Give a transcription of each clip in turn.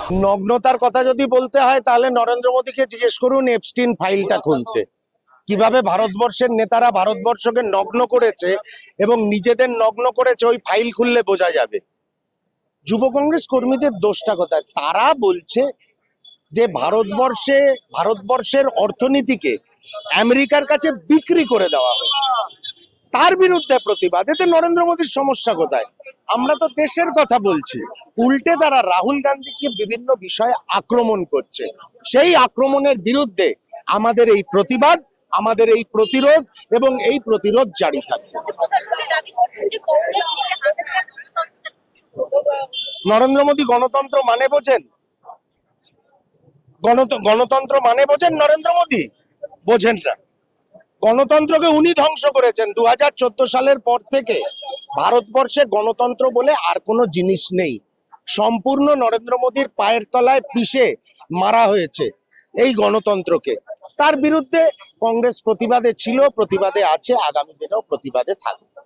নগ্নতার কথা যদি বলতে হয় তাহলে নরেন্দ্র মোদীকে জিজ্ঞেস করুন এপস্টিন ফাইলটা খুলতে। কিভাবে ভারতবর্ষের নেতারা ভারতবর্ষকে নগ্ন করেছে এবং নিজেদের নগ্ন করেছে ওই ফাইল খুললে বোঝা যাবে। যুব কংগ্রেস কর্মীদের দোষটা কোথায়? তারা বলছে যে ভারতবর্ষের অর্থনীতিকে আমেরিকার কাছে বিক্রি করে দেওয়া হয়েছে, তার বিরুদ্ধে প্রতিবাদ। এতে নরেন্দ্র মোদীর সমস্যা কোথায়? আমরা তো দেশের কথা বলছি। উল্টে তারা রাহুল গান্ধীকে বিভিন্ন বিষয়ে আক্রমণ করছে। সেই আক্রমণের বিরুদ্ধে আমাদের এই প্রতিবাদ, আমাদের এই প্রতিরোধ এবং এই প্রতিরোধ জারি থাকবে। নরেন্দ্র মোদী গণতন্ত্র মানে বোঝেন? গণতন্ত্র মানে বোঝেন নরেন্দ্র মোদী? বোঝেন না। গণতন্ত্রকে উনি ধ্বংস করেছেন। 2014 সালের পর থেকে ভারতবর্ষে গণতন্ত্র বলে আর কোনো জিনিস নেই। সম্পূর্ণ নরেন্দ্র মোদীর পায়ের তলায় পিষে মারা হয়েছে এই গণতন্ত্রকে। তার বিরুদ্ধে কংগ্রেস প্রতিবাদে ছিল, প্রতিবাদে আছে, আগামী দিনেও প্রতিবাদে থাকবে।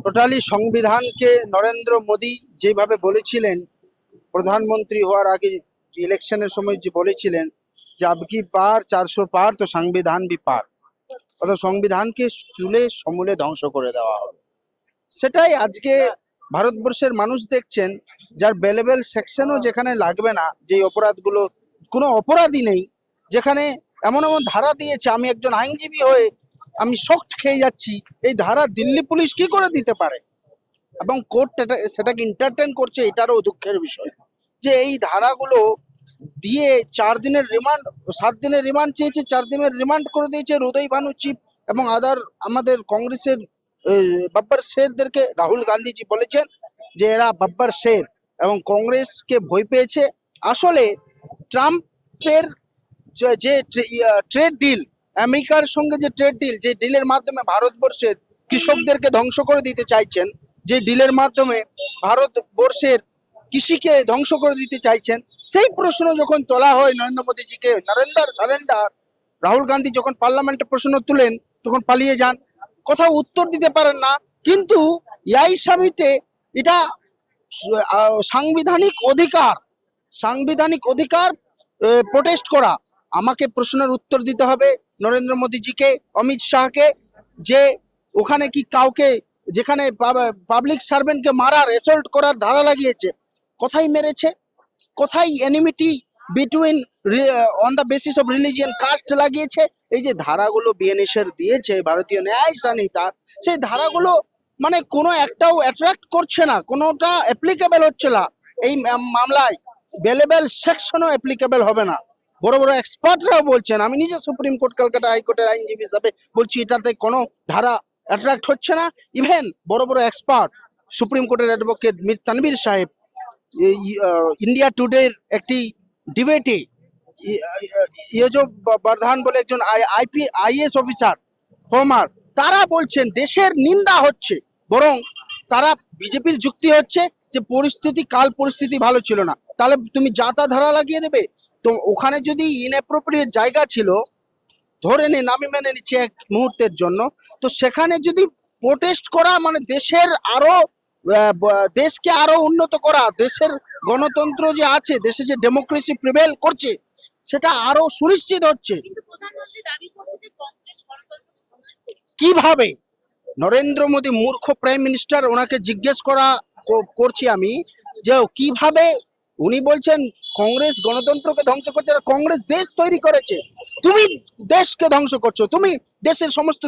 টোটালি সংবিধানকে নরেন্দ্র মোদী যেভাবে বলেছিলেন প্রধানমন্ত্রী হওয়ার আগে, ইলেকশনের সময় যে বলেছিলেন যে আবকি পার 400 পার তো সংবিধান ভি পার, অর্থাৎ সংবিধানকে তুলে সমূলে ধ্বংস করে দেওয়া হবে। সেটাই আজকে ভারতবর্ষের মানুষ দেখছেন, যার বেলেবেল সেকশনও যেখানে লাগবে না, যে অপরাধগুলো কোনো অপরাধই নেই, যেখানে এমন এমন ধারা দিয়েছে, আমি একজন আইনজীবী হয়ে আমি শক খেয়ে যাচ্ছি। এই ধারা দিল্লি পুলিশ কি করে দিতে পারে এবং কোর্ট সেটাকে এন্টারটেইন করছে। এটারও দুঃখের বিষয় যে এই ধারাগুলো দিয়ে 4 দিনের রিমান্ড, 7 দিনের রিমান্ড চেয়েছে, 4 দিনের রিমান্ড করে দিয়েছে হৃদয় ভানু চিফ এবং আদার আমাদের কংগ্রেসের বাব্বার শেরদেরকে। রাহুল গান্ধীজি বলেছেন যে এরা বাব্বার শের এবং কংগ্রেসকে ভয় পেয়েছে। আসলে ট্রাম্পের যে ট্রেড ডিল, আমেরিকার সঙ্গে যে ট্রেড ডিল, যে ডিলের মাধ্যমে ভারতবর্ষের কৃষকদেরকে ধ্বংস করে দিতে চাইছেন, যে ডিলের মাধ্যমে ভারতবর্ষের কৃষিকে ধ্বংস করে দিতে চাইছেন, সেই প্রশ্ন যখন তোলা হয় নরেন্দ্র মোদীজিকে, নরেন্দ্র সারেন্ডার, রাহুল গান্ধী যখন পার্লামেন্টে প্রশ্ন তুলেন তখন পালিয়ে যান, কোথাও উত্তর দিতে পারেন না। কিন্তু এই সামিটে এটা সাংবিধানিক অধিকার প্রোটেস্ট করা। আমাকে প্রশ্নের উত্তর দিতে হবে নরেন্দ্র মোদীজিকে, অমিত শাহকে, যে ওখানে কি কাউকে, যেখানে পাবলিক সার্ভেন্টকে মারার, অ্যাসল্ট করার ধারা লাগিয়েছে, কোথায় মেরেছে, কোথায় enmity between on the basis of religion, caste লাগিয়েছে। এই যে ধারাগুলো বিএনএসের দিয়েছে ভারতীয় ন্যায় সংহিতার, সেই ধারাগুলো মানে কোনো একটাও অ্যাট্রাক্ট করছে না, কোনোটা অ্যাপ্লিকেবল হচ্ছে না। এই মামলায় বেলেবেল সেকশনও অ্যাপ্লিকেবল হবে না। বড় বড় এক্সপার্টরাও বলছেন, আমি নিজে সুপ্রিম কোর্ট কলকাতা হাইকোর্টের আইনজীবী হিসাবে বলছি, এটাতে কোনো ধারা অ্যাট্রাক্ট হচ্ছে না। ইভেন বড় বড় এক্সপার্ট, সুপ্রিম কোর্টের অ্যাডভোকেট মীর তানভীর সাহেব ইন্ডিয়া টুডের একটি ডিবেটে, ইয়োজো বর্ধান বলে একজন আইএস অফিসার ফর্মার, তারা বলছেন দেশের নিন্দা হচ্ছে, বরং তারা বিজেপির যুক্তি হচ্ছে যে কাল পরিস্থিতি ভালো ছিল না, তাহলে তুমি যাতা ধারা লাগিয়ে দেবে। তো ওখানে যদি ইনঅ্যাপ্রোপ্রিয়েট জায়গা ছিল, ধরে নিন, আমি মেনে নিচ্ছি এক মুহূর্তের জন্য, তো সেখানে যদি প্রোটেস্ট করা মানে দেশকে আরো উন্নত করা, দেশের গণতন্ত্র যে আছে, দেশে যে ডেমোক্রেসি প্রিভেল করছে, সেটা আরো সুনিশ্চিত হচ্ছে। কিভাবে নরেন্দ্র মোদী মূর্খ প্রাইম মিনিস্টার, ওনাকে জিজ্ঞেস করছি আমি যে কিভাবে উনি বলছেন কংগ্রেস গণতন্ত্রকে ধ্বংস করছে, কংগ্রেস দেশ তৈরি করেছে, তুমি দেশকে ধ্বংস করছো, তুমি দেশের সমস্ত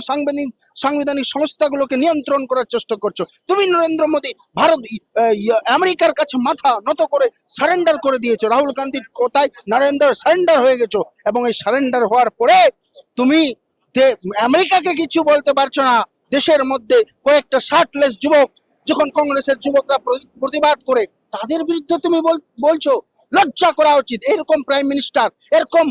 সাংবিধানিক সংস্থাগুলোকে নিয়ন্ত্রণ করার চেষ্টা করছো, তুমি নরেন্দ্র মোদী আমেরিকার কাছে মাথা নত করে সারেন্ডার করে দিয়েছো, রাহুল গান্ধীর কথায় নরেন্দ্র সারেন্ডার হয়ে গেছো, এবং এই সারেন্ডার হওয়ার পরে তুমি আমেরিকাকে কিছু বলতে পারছো না। দেশের মধ্যে কয়েকটা শার্টলেস যুবক যখন কংগ্রেসের যুবকরা প্রতিবাদ করে, তাদের বিরুদ্ধে তুমি বলছো, লজ্জা করা উচিত। এরকম প্রাইম মিনিস্টার, এরকম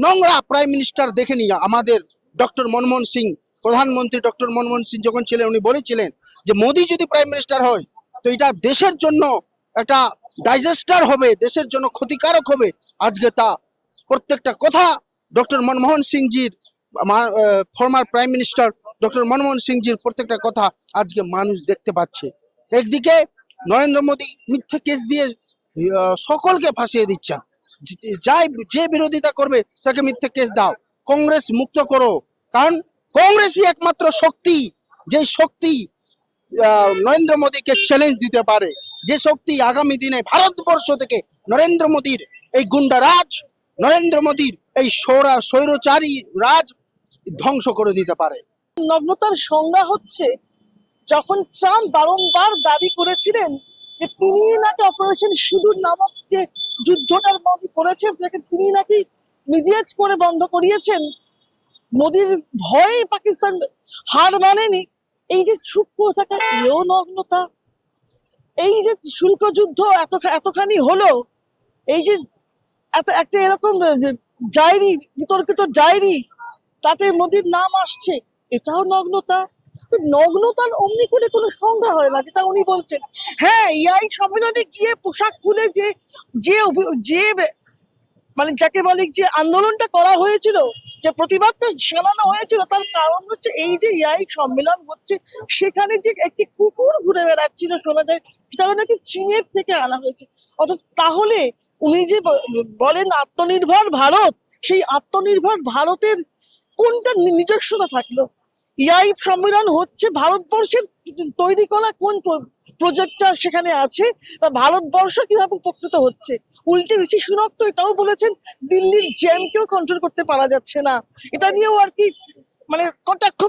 নোংরা প্রাইম মিনিস্টার দেখেনি আমাদের ডক্টর মনমোহন সিং, প্রধানমন্ত্রী ডক্টর মনমোহন সিং যখন ছিলেন, উনি বলেছিলেন যে মোদী যদি প্রাইম মিনিস্টার হয় তো এটা দেশের জন্য একটা ডাইজেস্টার হবে, দেশের জন্য ক্ষতিকারক হবে। আজকে তা প্রত্যেকটা কথা ডক্টর মনমোহন সিংজির, former prime minister doctor Manmohan সিংজির প্রত্যেকটা কথা আজকে মানুষ দেখতে পাচ্ছে। একদিকে নরেন্দ্র মোদী মিথ্যে কেস দিয়ে সকলকে ফাঁসিয়ে দিচ্ছেন, যে বিরোধিতা করবে তাকে মিথ্যে কেস দাও, কংগ্রেস মুক্ত করো। কারণ কংগ্রেসই একমাত্র শক্তি, যে শক্তি নরেন্দ্র মোদীকে চ্যালেঞ্জ দিতে পারে, যে শক্তি আগামী দিনে ভারতবর্ষ থেকে নরেন্দ্র মোদীর এই গুন্ডারাজ, নরেন্দ্র মোদীর এই স্বৈরচারী রাজ ধ্বংস করে দিতে পারে। নগ্নতার সংজ্ঞা হচ্ছে যখন ট্রাম্প বারংবার দাবি করেছিলেন যে তিনি নাকি অপারেশন সিঁদুর নামক যে যুদ্ধটার মধ্যে করেছেন তাকে তিনি নাকি মিডিয়েট করে বন্ধ করিয়েছেন, মোদির ভয়ে পাকিস্তান হার মানেনি। এই যে চুপ করে থাকা এও নগ্নতা। এই যে শুল্ক যুদ্ধ এতখানি হলো, এই যে একটা এরকম ডায়েরি, বিতর্কিত ডায়েরি, তাতে মোদির নাম আসছে, এটাও নগ্নতা। নগ্নতার অমনি করে কোনো সংজ্ঞা হয় না, যেটা উনি বলছেন। হ্যাঁ, এই সম্মেলনে গিয়ে পোশাক খুলে যে যে যে মানে যাকে বলে যে আন্দোলনটা করা হয়েছিল, যে প্রতিবাদটা জানানো হয়েছিল, তার কারণ হচ্ছে এই যে এই সম্মেলন হচ্ছে সেখানে যে একটি কুকুর ঘুরে বেড়াচ্ছিল শোনা যায়, সেটা নাকি চীনের থেকে আনা হয়েছে। অর্থাৎ তাহলে উনি যে বলেন আত্মনির্ভর ভারত, সেই আত্মনির্ভর ভারতের কোনটা নিজস্বতা থাকলো? এই সম্মেলন হচ্ছে ভারতবর্ষের তৈরি করা কোন প্রজেক্টটা সেখানে আছে, বা ভারতবর্ষ কিভাবে উপকৃত হচ্ছে। উল্টে ঋষি সুনক তো এটাও বলেছেন দিল্লির জ্যামকেও কন্ট্রোল করতে পারা যাচ্ছে না। এটা নিয়েও আর কি মানে কটাক্ষ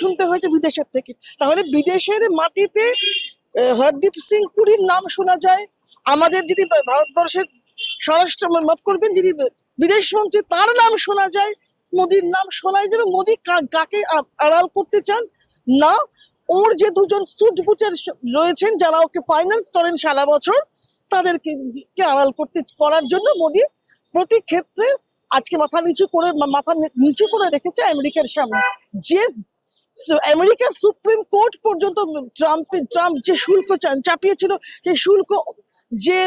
শুনতে হয়েছে বিদেশের থেকে। তাহলে বিদেশের মাটিতে হরদীপ সিং পুরীর নাম শোনা যায়, আমাদের যদি ভারতবর্ষের স্বরাষ্ট্র মাফ করবেন যিনি বিদেশ মন্ত্রী তার নাম শোনা যায়, মোদির নাম শোনায় যাবে। মোদি কাকে আড়াল করতে চান না, ওর যে দুজন সুটবুচের রয়েছেন যারা ওকে ফাইন্যান্স করেন সারা বছর, তাদেরকে আড়াল করার জন্য মোদি প্রতি ক্ষেত্রে আজকে মাথা নিচু করে রেখেছে আমেরিকার সামনে। যে আমেরিকার সুপ্রিম কোর্ট পর্যন্ত ট্রাম্প যে শুল্ক চাপিয়েছিল, সেই শুল্ক যে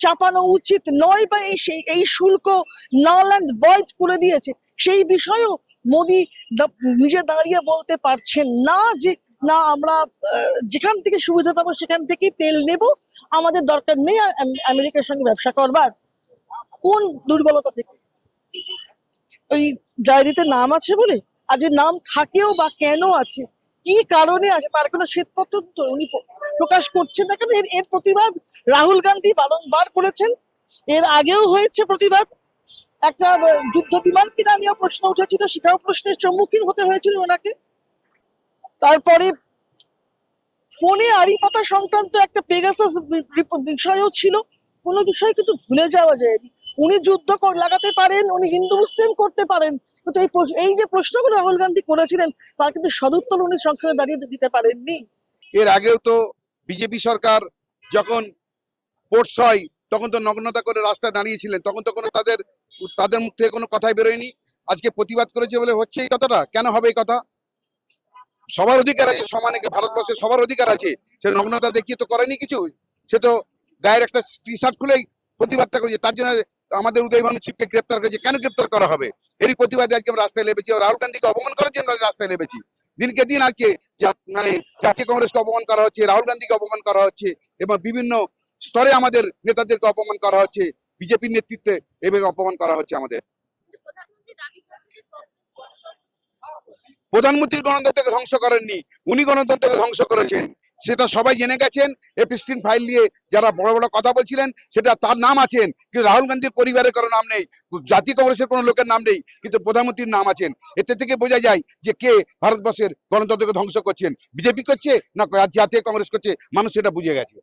চাপানো উচিত নয় বা এই শুল্ক নাল অ্যান্ড ভয়েড করে দিয়েছে, সেই বিষয়েও মোদি নিজে দাঁড়িয়ে বলতে পারছেন না যে না আমরা যেখান থেকে সুবিধা পাবো সেখান থেকেই তেল নেব, আমাদের দরকার নেই আমেরিকার সঙ্গে ব্যবসা করবার। কোন দুর্বলতা থেকে? ওই ডায়েরিতে নাম আছে বলে? আর যে নাম থাকেও বা কেন আছে, কি কারণে আছে, তার কোনো শ্বেতপত্র তো উনি প্রকাশ করছেন না কেন? এর প্রতিবাদ রাহুল গান্ধী বারংবার করেছেন, এর আগেও হয়েছে প্রতিবাদ। একটা যুদ্ধ বিমান কিনা নিয়ে প্রশ্ন উঠেছিল, সেটাও প্রশ্নের সম্মুখীন হতে হয়েছিল ওনাকে। তারপরে ফোনে আড়ি পাতা সংক্রান্ত একটা পেগাসাস বিষয়ও ছিল। কোনো বিষয় কিন্তু ভুলে যাওয়া যায়নি। উনি যুদ্ধ লাগাতে পারেন, উনি হিন্দু মুসলিম করতে পারেন, কিন্তু এই যে প্রশ্নগুলো রাহুল গান্ধী করেছিলেন তার কিন্তু সদুত্তর উনি সংসদে দাঁড়িয়ে দিতে পারেননি। এর আগেও তো বিজেপি সরকার যখন স্পোর্টস হয় তখন তো নগ্নতা করে রাস্তায় দাঁড়িয়েছিলেন, তখন তো কোনো তাদের মুখ থেকে কোনো কথাই বেরোয়নি। আজকে প্রতিবাদ করেছে বলে হচ্ছে এই কথাটা, কেন হবে এই কথা? সবার অধিকার আছে সমানে, ভারতবর্ষে সবার অধিকার আছে। সে নগ্নতা দেখিয়ে তো করেনি কিছু, সে তো গায়ের একটা টি শার্ট খুলেই প্রতিবাদটা করেছে। তার জন্য আমাদের উদয় ভানু চিফকে গ্রেপ্তার করেছে, কেন গ্রেপ্তার করা হবে? এরই প্রতিবাদে আজকে আমরা রাস্তায় নেমেছি, রাহুল গান্ধীকে অপমান করার জন্য রাস্তায় নেমেছি। দিনকে দিন আজকে মানে জাতীয় কংগ্রেসকে অপমান করা হচ্ছে, রাহুল গান্ধীকে অপমান করা হচ্ছে, এবং বিভিন্ন স্তরে আমাদের নেতাদেরকে অপমান করা হচ্ছে, বিজেপির নেতৃত্বে এভাবে অপমান করা হচ্ছে আমাদের। প্রধানমন্ত্রী গণতন্ত্রকে ধ্বংস করেননি, উনি গণতন্ত্রকে ধ্বংস করেছেন, সেটা সবাই জেনে গেছেন। এপিস্টিন ফাইল নিয়ে যারা বড় বড় কথা বলছিলেন, সেটা তার নাম আছেন, কিন্তু রাহুল গান্ধীর পরিবারের কোনো নাম নেই, জাতীয় কংগ্রেসের কোনো লোকের নাম নেই, কিন্তু প্রধানমন্ত্রীর নাম আছেন। এতে থেকে বোঝা যায় যে কে ভারতবর্ষের গণতন্ত্রকে ধ্বংস করছেন, বিজেপি করছে না জাতীয় কংগ্রেস করছে, মানুষ সেটা বুঝে গেছে।